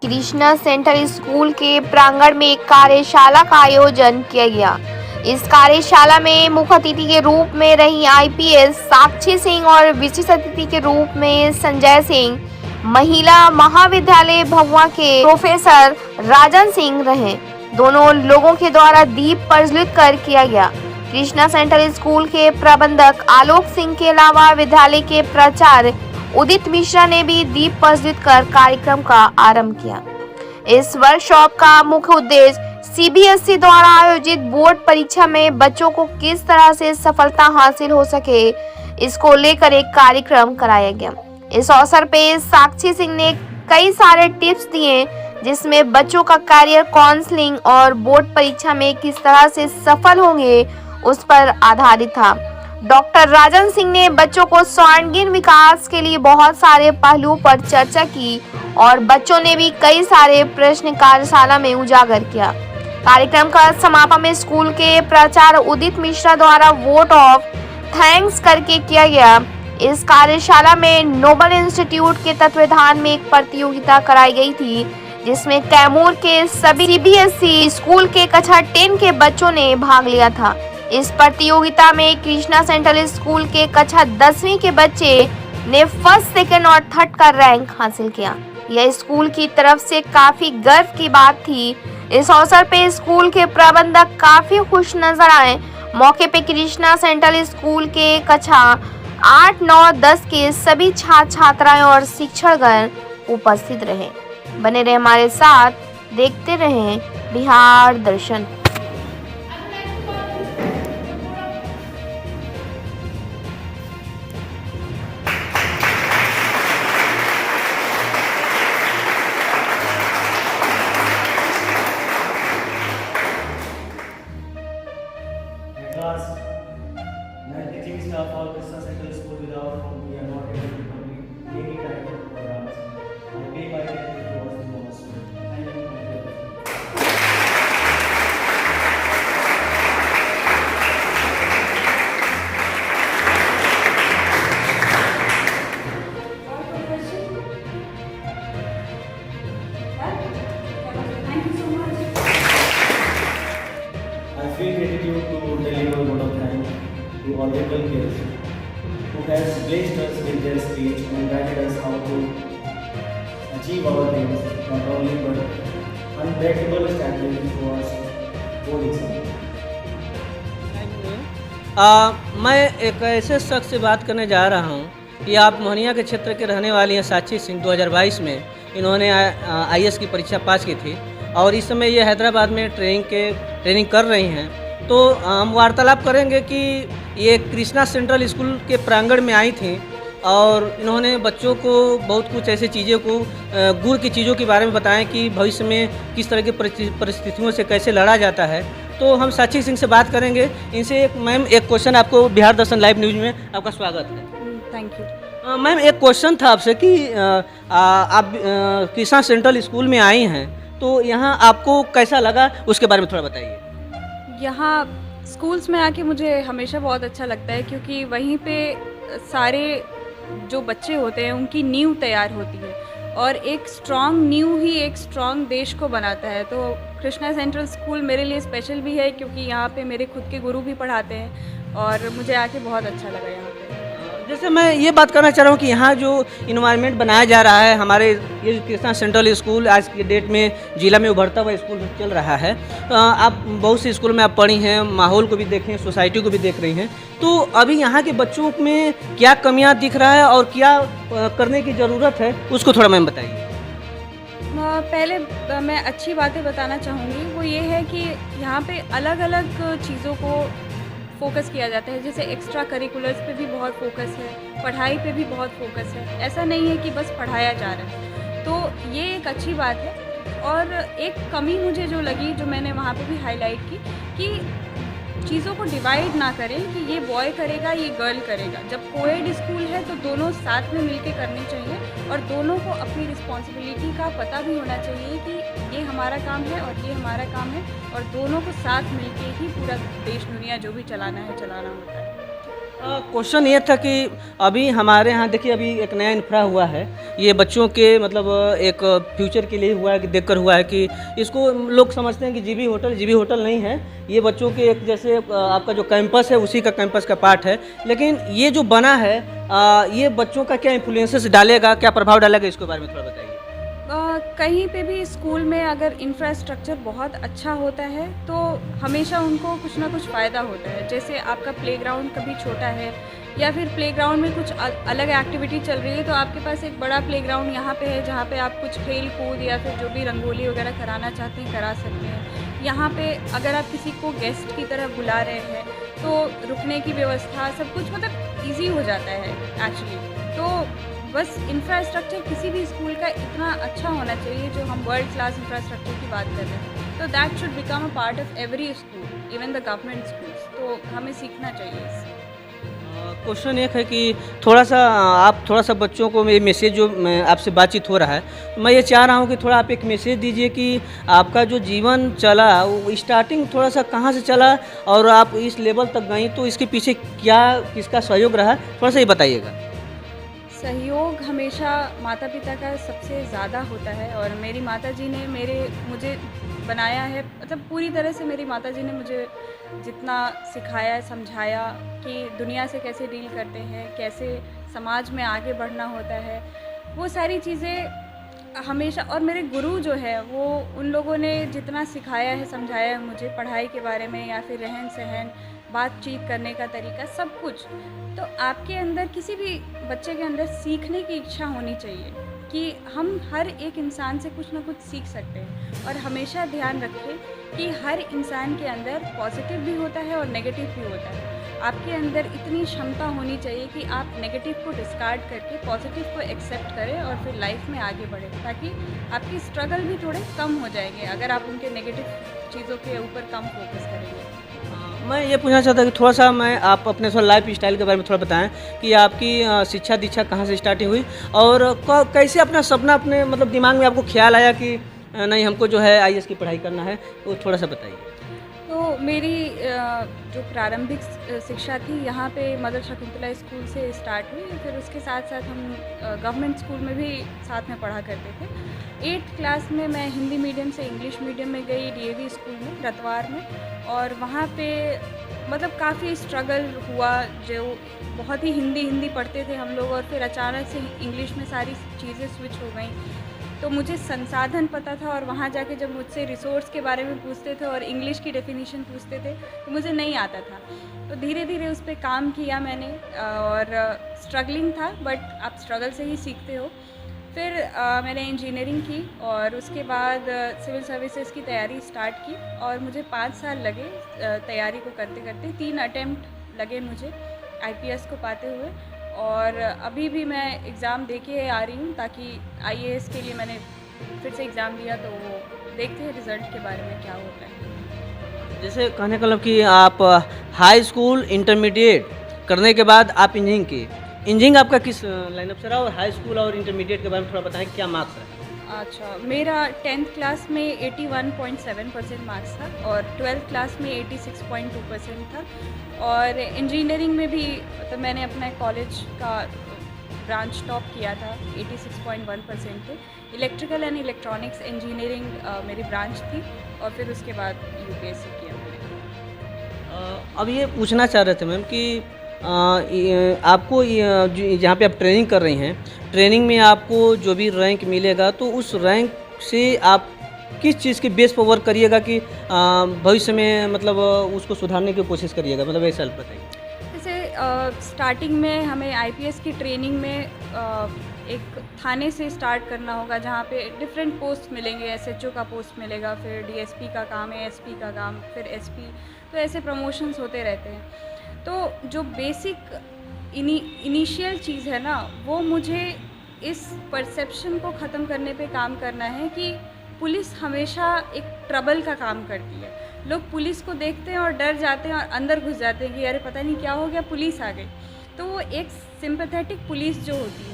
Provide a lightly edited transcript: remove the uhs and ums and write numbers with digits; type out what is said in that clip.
Krishna centre school के प्रांगण में एक कार्यशाला का आयोजन किया गया। इस कार्यशाला में मुख्य अतिथि के रूप में रही आईपीएस साक्षी सिंह और विशिष्ट अतिथि के रूप में संजय सिंह, महिला महाविद्यालय भभुआ के प्रोफेसर राजन सिंह रहे। दोनों लोगों के द्वारा दीप प्रज्वलित कर किया गया। कृष्णा सेंटर स्कूल के प्रबंधक आलोक सिंह के अलावा विद्यालय के प्राचार्य उदित मिश्रा ने भी दीप प्रज्वलित कर कार्यक्रम का आरंभ किया। इस वर्कशॉप का मुख्य उद्देश्य सीबीएसई द्वारा आयोजित बोर्ड परीक्षा में बच्चों को किस तरह से सफलता हासिल हो सके, इसको लेकर एक कार्यक्रम कराया गया। इस अवसर पे साक्षी सिंह ने कई सारे टिप्स दिए, जिसमें बच्चों का करियर काउंसलिंग और बोर्ड परीक्षा में किस तरह से सफल होंगे उस पर आधारित था। डॉक्टर राजन सिंह ने बच्चों को सर्वांगीण विकास के लिए बहुत सारे पहलुओं पर चर्चा की और बच्चों ने भी कई सारे प्रश्न कार्यशाला में उजागर किया। कार्यक्रम का समापन में स्कूल के प्राचार्य उदित मिश्रा द्वारा वोट ऑफ थैंक्स करके किया गया। इस कार्यशाला में नोबल इंस्टीट्यूट के तत्वावधान में एक प्रतियोगिता कराई गई थी, जिसमें कैमूर के सभी सीबीएसई स्कूल के कक्षा 10 के बच्चों ने भाग लिया था। इस प्रतियोगिता में कृष्णा सेंट्रल स्कूल के कक्षा 10वीं के बच्चे ने फर्स्ट, सेकंड और थर्ड का रैंक हासिल किया। यह स्कूल की तरफ से काफी गर्व की बात थी। इस अवसर पे स्कूल के प्रबंधक काफी खुश नजर आए। मौके पे कृष्णा सेंट्रल स्कूल के कक्षा 8, 9, 10 के सभी छात्र छात्राएं और शिक्षकगण उपस्थित रहे। बने रहे हमारे साथ, देखते रहे बिहार दर्शन। Class, मैं teaching staff of Krishna Central School without whom we are not able to complete any kind of programs. I pay my duty towards the most. Thank you. Thank you so much. I feel gratitude to deliver a word of thanks to all the kids who has blessed us with their speech and guided us how to achieve our dreams, not only but unbreakable strategies towards board exam. मैं एक ऐसे शख्स से बात करने जा रहा हूं कि आप मोहनिया के क्षेत्र के रहने वाली हैं साक्षी सिंह। 2022 में इन्होंने आईएएस की परीक्षा पास की थी और इस समय ये हैदराबाद में ट्रेनिंग कर रही हैं। तो हम वार्तालाप करेंगे कि ये कृष्णा सेंट्रल स्कूल के प्रांगण में आई थी और इन्होंने बच्चों को बहुत कुछ ऐसी चीज़ों को गुर की चीज़ों के बारे में बताएं कि भविष्य में किस तरह की परिस्थितियों से कैसे लड़ा जाता है। तो हम साक्षी सिंह से बात करेंगे। इनसे मैम एक क्वेश्चन, आपको बिहार दर्शन लाइव न्यूज़ में आपका स्वागत है। Thank you. मैम एक क्वेश्चन था आपसे कि आप कृष्णा सेंट्रल स्कूल में आई हैं, तो यहाँ आपको कैसा लगा उसके बारे में थोड़ा बताइए। यहाँ स्कूल्स में आके मुझे हमेशा बहुत अच्छा लगता है, क्योंकि वहीं पे सारे जो बच्चे होते हैं उनकी नींव तैयार होती है और एक स्ट्रॉन्ग नींव ही एक स्ट्रॉन्ग देश को बनाता है। तो कृष्णा सेंट्रल स्कूल मेरे लिए स्पेशल भी है, क्योंकि यहाँ पे मेरे खुद के गुरु भी पढ़ाते हैं और मुझे आके बहुत अच्छा लगा यहाँ पे। जैसे मैं ये बात करना चाह रहा हूँ कि यहाँ जो इन्वायरमेंट बनाया जा रहा है, हमारे ये कृष्णा सेंट्रल स्कूल आज की डेट में जिला में उभरता हुआ स्कूल चल रहा है। आप बहुत से स्कूल में आप पढ़ी हैं, माहौल को भी देखें, सोसाइटी को भी देख रही हैं, तो अभी यहाँ के बच्चों में क्या कमियाँ दिख रहा है और क्या करने की ज़रूरत है, उसको थोड़ा मैम बताइए। पहले मैं अच्छी बातें बताना चाहूँगी, वो ये है कि यहाँ पे अलग अलग चीज़ों को फोकस किया जाता है। जैसे एक्स्ट्रा करिकुलर्स पे भी बहुत फोकस है, पढ़ाई पे भी बहुत फोकस है। ऐसा नहीं है कि बस पढ़ाया जा रहा है, तो ये एक अच्छी बात है। और एक कमी मुझे जो लगी, जो मैंने वहाँ पे भी हाईलाइट की, कि चीज़ों को डिवाइड ना करें कि ये बॉय करेगा, ये गर्ल करेगा। जब कोएड स्कूल है तो दोनों साथ में मिलके करनी चाहिए और दोनों को अपनी रिस्पॉन्सिबिलिटी का पता भी होना चाहिए कि ये हमारा काम है और ये हमारा काम है, और दोनों को साथ मिलके ही पूरा देश दुनिया जो भी चलाना है चलाना होता है। क्वेश्चन ये था कि अभी हमारे यहाँ देखिए अभी एक नया इंफ्रा हुआ है, ये बच्चों के मतलब एक फ्यूचर के लिए हुआ है कि देखकर हुआ है कि इसको लोग समझते हैं कि जीबी होटल नहीं है, ये बच्चों के एक जैसे आपका जो कैंपस है उसी का कैंपस का पार्ट है। लेकिन ये जो बना है ये बच्चों का क्या इन्फ्लुएंसेस डालेगा, क्या प्रभाव डालेगा, इसके बारे में थोड़ा बताइए। कहीं पे भी स्कूल में अगर इंफ्रास्ट्रक्चर बहुत अच्छा होता है तो हमेशा उनको कुछ ना कुछ फ़ायदा होता है। जैसे आपका प्लेग्राउंड कभी छोटा है या फिर प्लेग्राउंड में कुछ अलग एक्टिविटी चल रही है तो आपके पास एक बड़ा प्लेग्राउंड यहाँ पे है जहाँ पे आप कुछ खेल कूद या फिर जो भी रंगोली वगैरह कराना चाहते हैं करा सकते हैं। यहाँ पे अगर आप किसी को गेस्ट की तरह बुला रहे हैं तो रुकने की व्यवस्था सब कुछ मतलब ईजी हो जाता है एक्चुअली। तो बस इंफ्रास्ट्रक्चर किसी भी स्कूल का इतना अच्छा होना चाहिए जो हम वर्ल्ड क्लास इंफ्रास्ट्रक्चर की बात कर रहे हैं, तो that should become a part of every school, even the government schools. तो हमें सीखना चाहिए इससे। क्वेश्चन एक है कि थोड़ा सा आप थोड़ा सा बच्चों को ये मैसेज जो आपसे बातचीत हो रहा है, तो मैं ये चाह रहा हूँ कि थोड़ा आप एक मैसेज दीजिए कि आपका जो जीवन चला वो स्टार्टिंग थोड़ा सा कहाँ से चला और आप इस लेवल तक गई, तो इसके पीछे क्या किसका सहयोग रहा, थोड़ा सा ये बताइएगा। सहयोग हमेशा माता पिता का सबसे ज़्यादा होता है और मेरी माता जी ने मुझे बनाया है, मतलब पूरी तरह से मेरी माता जी ने मुझे जितना सिखाया समझाया कि दुनिया से कैसे डील करते हैं, कैसे समाज में आगे बढ़ना होता है, वो सारी चीज़ें हमेशा। और मेरे गुरु जो है वो उन लोगों ने जितना सिखाया है समझाया है मुझे पढ़ाई के बारे में या फिर रहन सहन, बातचीत करने का तरीका, सब कुछ। तो आपके अंदर किसी भी बच्चे के अंदर सीखने की इच्छा होनी चाहिए कि हम हर एक इंसान से कुछ ना कुछ सीख सकते हैं। और हमेशा ध्यान रखें कि हर इंसान के अंदर पॉजिटिव भी होता है और नेगेटिव भी होता है। आपके अंदर इतनी क्षमता होनी चाहिए कि आप नेगेटिव को डिस्कार्ड करके पॉजिटिव को एक्सेप्ट करें और फिर लाइफ में आगे बढ़ें, ताकि आपकी स्ट्रगल भी थोड़े कम हो जाएंगे अगर आप उनके नेगेटिव चीज़ों के ऊपर कम फोकस करेंगे। मैं ये पूछना चाहता कि थोड़ा सा आप अपने थोड़ा लाइफ स्टाइल के बारे में थोड़ा बताएं कि आपकी शिक्षा दीक्षा कहाँ से स्टार्टिंग हुई और कैसे अपना सपना अपने मतलब दिमाग में आपको ख्याल आया कि नहीं हमको जो है आईएएस की पढ़ाई करना है, वो थोड़ा सा बताइए। तो मेरी जो प्रारंभिक शिक्षा थी यहाँ पे मदर शकुंतला स्कूल से स्टार्ट हुई, फिर उसके साथ साथ हम गवर्नमेंट स्कूल में भी साथ में पढ़ा करते थे। 8th क्लास में मैं हिंदी मीडियम से इंग्लिश मीडियम में गई डीएवी स्कूल में रतवार में, और वहाँ पे मतलब काफ़ी स्ट्रगल हुआ। जो बहुत ही हिंदी पढ़ते थे हम लोग और फिर अचानक से इंग्लिश में सारी चीज़ें स्विच हो गई। तो मुझे संसाधन पता था और वहाँ जाके जब मुझसे रिसोर्स के बारे में पूछते थे और इंग्लिश की डेफिनेशन पूछते थे तो मुझे नहीं आता था। तो धीरे धीरे उस पर काम किया मैंने और स्ट्रगलिंग था, बट आप स्ट्रगल से ही सीखते हो। फिर मैंने इंजीनियरिंग की और उसके बाद सिविल सर्विसेज की तैयारी स्टार्ट की और मुझे 5 साल लगे तैयारी को करते करते। 3 अटेम्प्ट लगे मुझे आईपीएस को पाते हुए, और अभी भी मैं एग्ज़ाम दे के आ रही हूँ, ताकि आईएएस के लिए मैंने फिर से एग्ज़ाम दिया। तो वो देखते हैं रिज़ल्ट के बारे में क्या होता है। जैसे कहने का मतलब कि आप हाई स्कूल इंटरमीडिएट करने के बाद आप इंजीनियरिंग की, इंजीनियरिंग आपका किस लाइनअप से रहा और हाई स्कूल और इंटरमीडिएट के बारे में थोड़ा बताएं, क्या मार्क्स रहा? अच्छा, मेरा 10th क्लास में 81.7% मार्क्स था और 12th क्लास में 86.2% था। और इंजीनियरिंग में भी तो मैंने अपना कॉलेज का ब्रांच टॉप किया था, 86.1% थे। इलेक्ट्रिकल एंड इलेक्ट्रॉनिक्स इंजीनियरिंग मेरी ब्रांच थी और फिर उसके बाद यूपीएससी किया मैंने। अब ये पूछना चाह रहे थे मैम कि आपको जहाँ पे आप ट्रेनिंग कर रही हैं, ट्रेनिंग में आपको जो भी रैंक मिलेगा तो उस रैंक से आप किस चीज़ के बेस पर वर्क करिएगा कि भविष्य में मतलब उसको सुधारने की कोशिश करिएगा, मतलब ऐसा बताइए। जैसे स्टार्टिंग में हमें आईपीएस की ट्रेनिंग में एक थाने से स्टार्ट करना होगा जहाँ पे डिफरेंट पोस्ट मिलेंगे। एसएचओ का पोस्ट मिलेगा, फिर डीएसपी का काम है, एसपी का काम, फिर एसपी, तो ऐसे प्रमोशंस होते रहते हैं। तो जो बेसिक इनिशियल चीज़ है ना, वो मुझे इस परसेप्शन को ख़त्म करने पे काम करना है कि पुलिस हमेशा एक ट्रबल का काम करती है। लोग पुलिस को देखते हैं और डर जाते हैं और अंदर घुस जाते हैं कि अरे पता नहीं क्या हो गया, पुलिस आ गई। तो वो एक सिंपैथेटिक पुलिस जो होती है